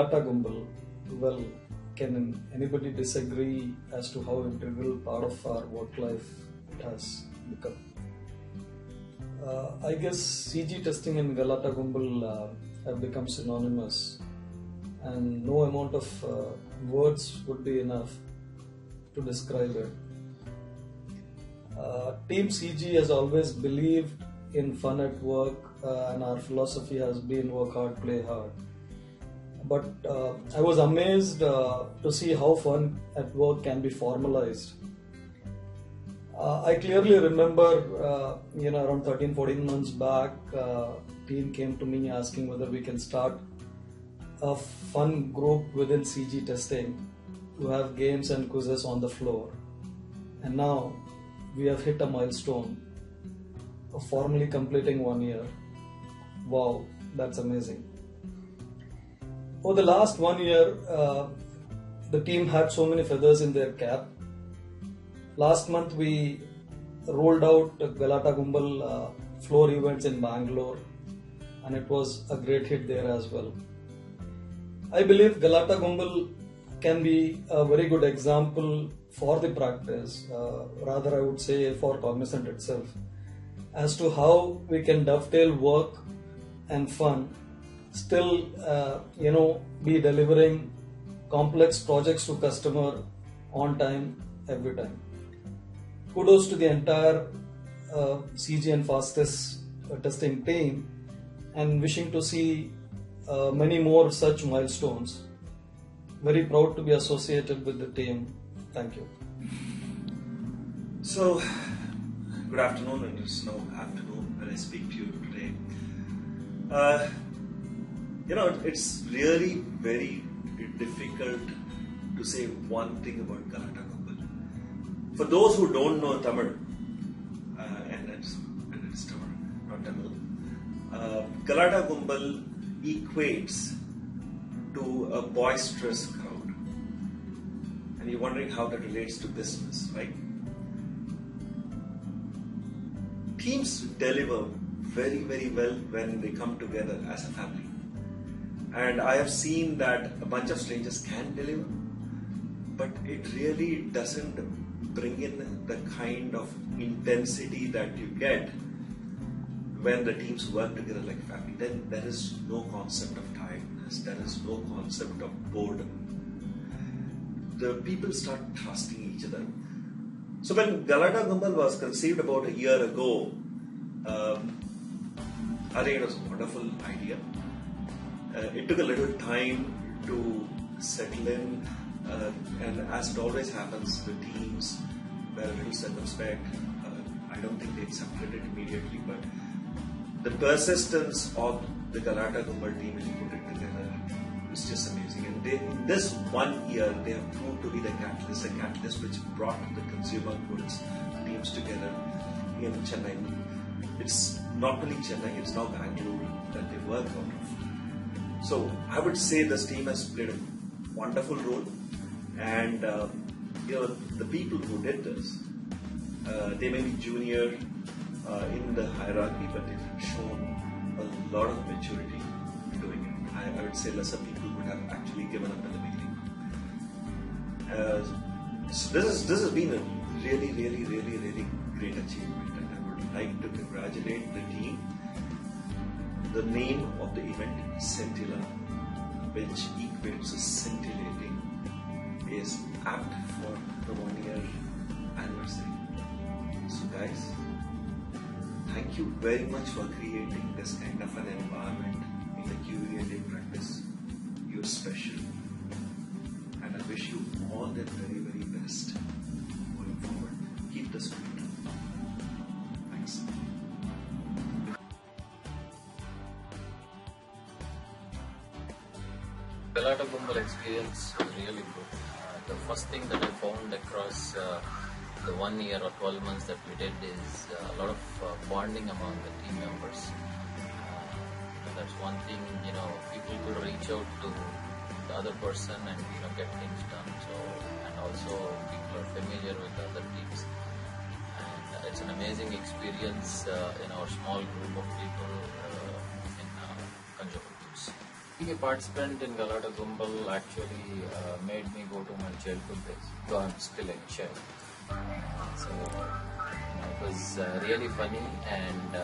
Galata Gumbal, well, can anybody disagree as to how integral part of our work life it has become? I guess CG testing and Galata Gumbal have become synonymous, and no amount of words would be enough to describe it. Team CG has always believed in fun at work, and our philosophy has been work hard, play hard. But I was amazed to see how fun at work can be formalized. I clearly remember, around 13-14 months back, team came to me asking whether we can start a fun group within CG testing to have games and quizzes on the floor. And now we have hit a milestone of formally completing 1 year. Wow, that's amazing. Over the last 1 year, the team had so many feathers in their cap. Last month we rolled out Galata Gumbal floor events in Bangalore, and it was a great hit there as well. I believe Galata Gumbal can be a very good example for the practice, rather I would say for Cognizant itself, as to how we can dovetail work and fun, still be delivering complex projects to customer on time, every time. Kudos to the entire CG and Fastest testing team, and wishing to see many more such milestones. Very proud to be associated with the team. Thank you. So, good afternoon, and it's now afternoon when I speak to you today. It's really very difficult to say one thing about Galata Gumbal. For those who don't know Tamil, and it's Tamil, not Tamil, Galata Gumbal equates to a boisterous crowd. And you're wondering how that relates to business, right? Teams deliver very, very well when they come together as a family. And I have seen that a bunch of strangers can deliver, but it really doesn't bring in the kind of intensity that you get when the teams work together like family. Then there is no concept of tiredness, there is no concept of boredom. The people start trusting each other. So when Galata Gumbal was conceived about a year ago, I think it was a wonderful idea. It took a little time to settle in, and as it always happens, the teams were a little circumspect. I don't think they accepted it immediately, but the persistence of the Galata Gumbal team when you put it together is just amazing. And in this 1 year, they have proved to be the catalyst, a catalyst which brought the consumer goods teams together in Chennai. It's not only Chennai, it's now Bangalore that they work out of. So I would say this team has played a wonderful role, and the people who did this, they may be junior in the hierarchy, but they've shown a lot of maturity in doing it. I would say lesser people would have actually given up in the beginning. So this has been a really, really, really, really great achievement, and I would like to congratulate the team. The name of the event, Scintilla, which equates to scintillating, is apt for the 1 year anniversary. So guys, thank you very much for creating this kind of an environment in the QA practice. You're special, and I wish you all the very, very best going forward. Keep the spirit up. Thanks. Galata Gumbal experience was really good. The first thing that I found across the 1 year or 12 months that we did is a lot of bonding among the team members. That's one thing, people could reach out to the other person and get things done. So, and also people are familiar with other teams, and it's an amazing experience in our small group of people in Kanjapur. Being a participant in Galata Gumbal actually made me go to my childhood days, though I'm still a child. So it was really funny, and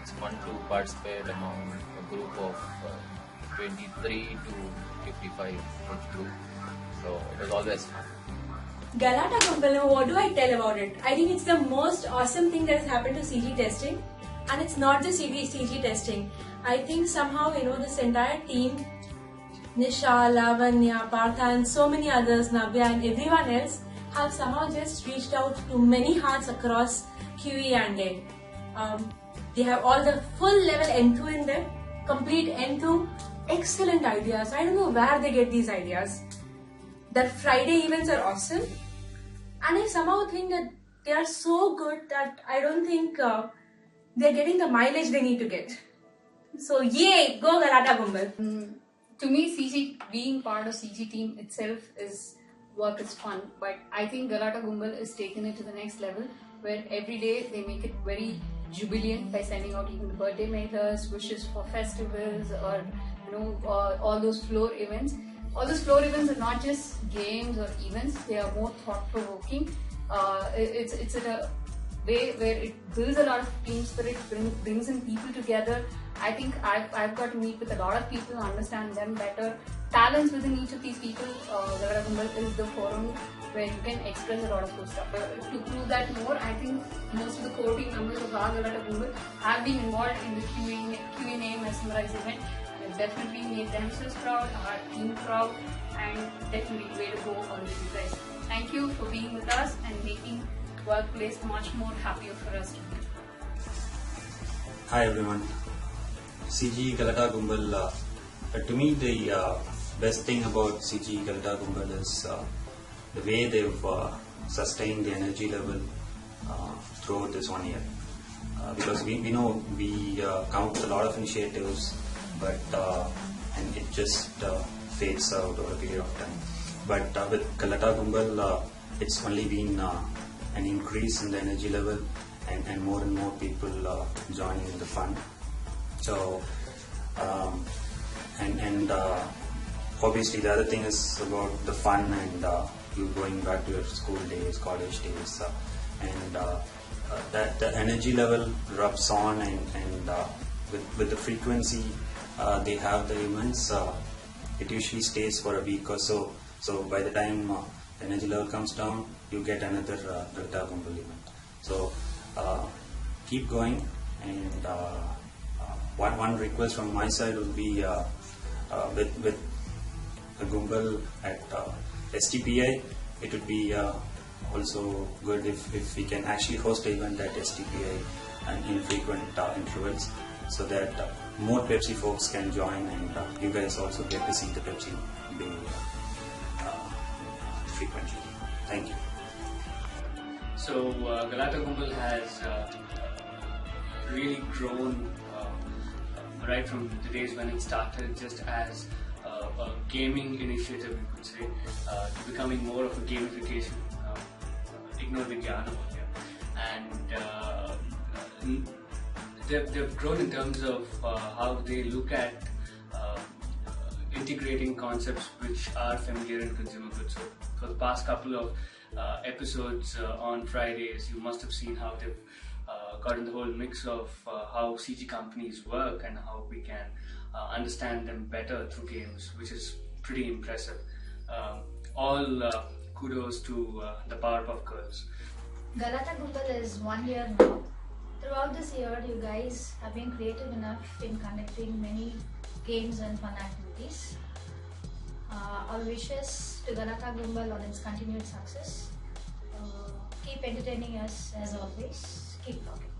it's fun to participate among a group of 23 to 55 age group. So it was always fun. Galata Gumbal, what do I tell about it? I think it's the most awesome thing that has happened to CG testing, and it's not just CG testing. I think somehow, this entire team, Nisha, Lavanya, Partha, and so many others, Navya, and everyone else, have somehow just reached out to many hearts across QE and A. They have all the full level N2 in them, complete N2, excellent ideas. I don't know where they get these ideas. Their Friday events are awesome, and I somehow think that they are so good that I don't think they're getting the mileage they need to get. So yay, go Galata Gumbal. To me, CG being part of CG team itself is fun, but I think Galata Gumbal is taking it to the next level, where every day they make it very jubilant by sending out even the birthday mailers, wishes for festivals, or all those floor events. All those floor events are not just games or events; they are more thought-provoking. It's in a way where it builds a lot of team spirit, brings in people together. I think I've got to meet with a lot of people, understand them better. Talents within each of these people, Galata Gumbal is the forum where you can express a lot of good stuff. To prove that more, I think most of the core team members of our Galata Gumbal have been involved in the Q&A mesmerize event. It definitely made themselves proud, our team proud, and definitely way to go on you guys. Thank you for being with us and making workplace much more happier for us. Hi everyone. CG Galata Gumbal. To me, the best thing about CG Galata Gumbal is the way they've sustained the energy level throughout this 1 year. Because we know we count a lot of initiatives, but and it just fades out over a period of time. But with Galata Gumbal, it's only been an increase in the energy level, and more people joining in the fun. So, obviously the other thing is about the fun and you going back to your school days, college days, and that the energy level rubs on, and with the frequency they have the events, it usually stays for a week or so. So by the time the energy level comes down, you get another Galata Gumbal event. So keep going, and one request from my side would be with the Gumbal at STPI, it would be also good if we can actually host an event at STPI and in frequent intervals, so that more Pepsi folks can join, and you guys also get to see the Pepsi being frequently. Thank you. So Galata Gumbal has really grown right from the days when it started just as a gaming initiative, you could say, to becoming more of a gamification. Ignore the Jnana, and they've grown in terms of how they look at integrating concepts which are familiar in consumer goods. So for the past couple of episodes on Fridays, you must have seen how they've gotten the whole mix of how CG companies work and how we can understand them better through games, which is pretty impressive. All kudos to the Powerpuff Girls. Galata Gumbal is 1 year now. Throughout this year, you guys have been creative enough in conducting many games and fun activities. Our wishes to Galata Gumbal on its continued success. Keep entertaining us as always. Keep talking.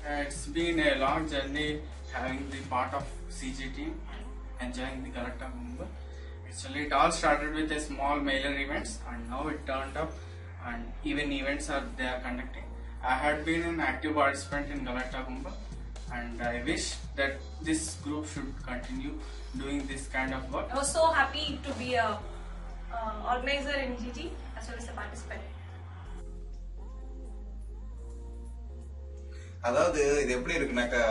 It's been a long journey having the part of CG team and enjoying the Galata Gumbal. Actually, it all started with a small mailer events, and now it turned up, and even events they are conducting. I had been an active participant in Galata Gumbal, and I wish that this group should continue doing this kind of work. I was so happy to be a organizer in GT as well as a participant. அதாவது இது எப்படி இருக்குனாக்கா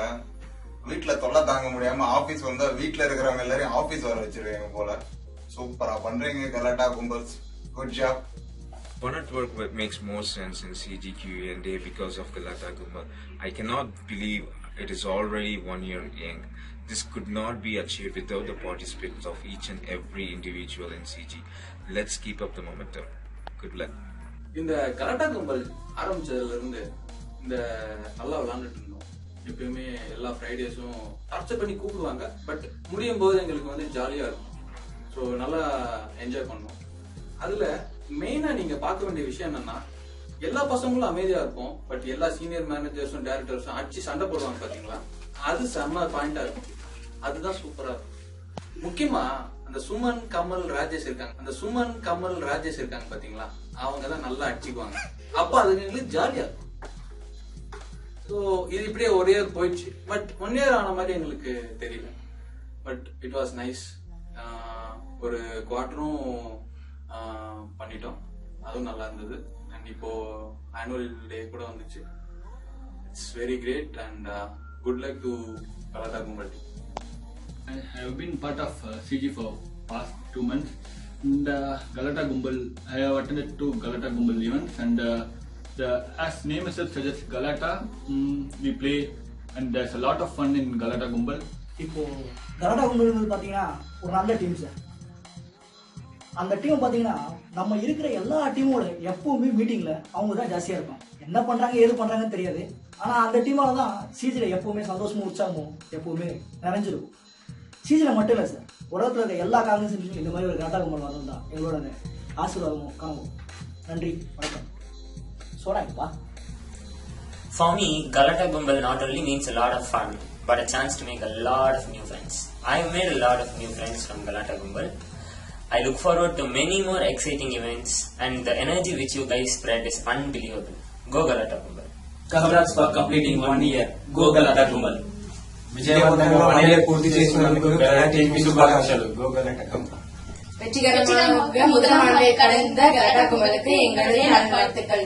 வீட்டுல தொல்லை தாங்க முடியாம office வந்தா வீட்டுல இருக்கிறவங்க எல்லாரையும் ஆபீஸ் வர வச்சிருவீங்க போல. சூப்பரா பண்றீங்க கலாட்டா கும்பல்ஸ். Good job. Bonnet work makes more sense in CGQA because of Galata Gumbal. I cannot believe it is already 1 year young. This could not be achieved without the participants of each and every individual in CG. Let's keep up the momentum. Good luck. இந்த கலாட்டா கும்பல் ஆரம்பிச்சதுல இருந்து இந்த நல்லா விளையாண்டுட்டு இருந்தோம். எப்பயுமே எல்லா ஃப்ரைடேஸும் டார்ச்சர் பண்ணி கூப்பிடுவாங்க. பட் முடியும் போது எங்களுக்கு வந்து ஜாலியா இருக்கும். ஸோ நல்லா என்ஜாய் பண்ணோம். அதுல மெயினா நீங்க பார்க்க வேண்டிய விஷயம் என்னன்னா, எல்லா பசங்களும் அமைதியா இருப்போம். பட் எல்லா சீனியர் மேனேஜர்ஸும் டைரக்டர்ஸும் அடிச்சு சண்டை போடுவாங்க பாத்தீங்களா, அது செம்ம பாயிண்டா இருக்கும். அதுதான் சூப்பரா இருக்கும். முக்கியமா அந்த சுமன் கமல் ராஜேஷ் இருக்காங்க பாத்தீங்களா, அவங்க தான் நல்லா அடிச்சுக்குவாங்க. அப்ப அது எங்களுக்கு ஜாலியா இருக்கும். ஸோ இது இப்படியே ஒரே இயர் போயிடுச்சு. பட் 1 year ஆன மாதிரி எங்களுக்கு தெரியல. But it was nice. ஒரு குவார்டரும் பண்ணிட்டோம், அதுவும் நல்லா இருந்தது. அண்ட் இப்போ ஆனுவல் டே கூட வந்துச்சு. It's very great and good luck to கலாட்டா கும்பல். I have been part of CG for past 2 months. In the Galata Gumbal, I have attended 2 Galata Gumbal events, and as name itself suggests, Galata, we play, and there's a lot of fun in Galata Gumbal. இப்போ கலாட்டா கும்பல் பாத்தீங்கன்னா ஒரு நல்ல team sir. அந்த team பாத்தீங்கன்னா நம்ம இருக்கிற எல்லா டீமோட எப்பவுமே மீட்டிங்ல அவங்க தான் ஜாஸ்தியா இருக்கும். என்ன பண்றாங்க ஏது பண்றாங்கன்னு தெரியாது. ஆனா அந்த டீமால தான் சிஜில எப்பவுமே சந்தோஷமும் உற்சாகமும் எப்பவுமே நிறைஞ்சிருக்கும். சிஜில மட்டும் இல்லை சார், உலகத்தில் இருக்க எல்லா காங்கிரஸ் இந்த மாதிரி ஒரு கலாட்டா கும்பல் வரணும் தான் எங்களோட ஆசீர்வாதமும் காணும். நன்றி, வணக்கம். சோடாங்கப்பா. For me, Galata Gumbal not only means a lot of fun, but a chance to make a lot of new friends. I have made a lot of new friends from Galata Gumbal. I look forward to many more exciting events, and the energy which you guys spread is unbelievable. Go Galata Gumbal. Congrats for completing 1 year. Go Galata Gumbal. విజయవంతంగా 1 year పూర్తి చేసినందుకు గలాటా టీంకి శుభాకాంక్షలు. Go Galatta గుంబల్. வெற்றிகரமாக முதல் ஆண்டை கடந்த கலாட்டா கும்பலுக்கு எங்களுடைய நல்வாழ்த்துக்கள்.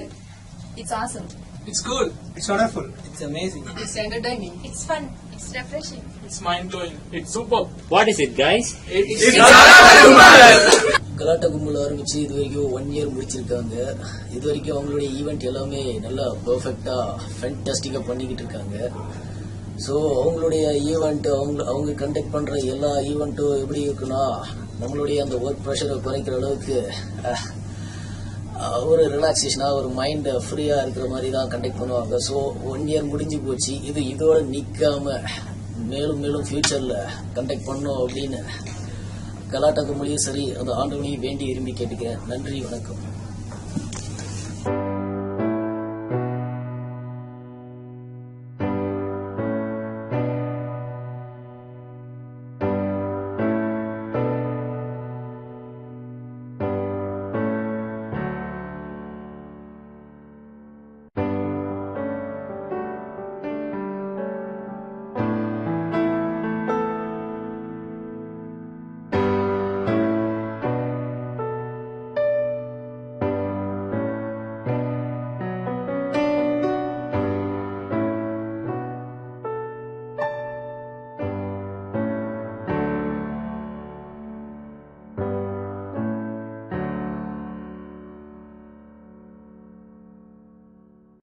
It's awesome. It's good. It's wonderful. It's amazing. It's entertaining. It's fun. It's refreshing. It's mind-blowing. It's superb. What is it, guys? It's Galata Gumbal. கலாட்டா கும்பல் ஆரம்பிச்சு இது வரைக்கும் 1 year முடிச்சிருக்காங்க. இது வரைக்கும் அவங்களுடைய ஈவெண்ட் எல்லாமே நல்லா பெர்ஃபெக்டா ஃபேண்டாஸ்டிக்கா பண்ணிக்கிட்டு இருக்காங்க. ஸோ அவங்களுடைய ஈவெண்ட் அவங்க கண்டக்ட் பண்ற எல்லா ஈவெண்ட்டும் எப்படி இருக்குன்னா, நம்மளுடைய அந்த ஒர்க் ப்ரெஷரை குறைக்கிற அளவுக்கு ஒரு ரிலாக்ஸேஷனாக ஒரு மைண்ட் ஃப்ரீயாக இருக்கிற மாதிரி தான் கண்டக்ட் பண்ணுவாங்க. ஸோ 1 year முடிஞ்சு போச்சு. இதோட நிற்காம மேலும் மேலும் ஃபியூச்சரில் கண்டக்ட் பண்ணோம் அப்படின்னு கலாட்டா கும்பலையும் சரி அந்த ஆண்டவனையும் வேண்டி விரும்பி கேட்டுக்கிறேன். நன்றி, வணக்கம்.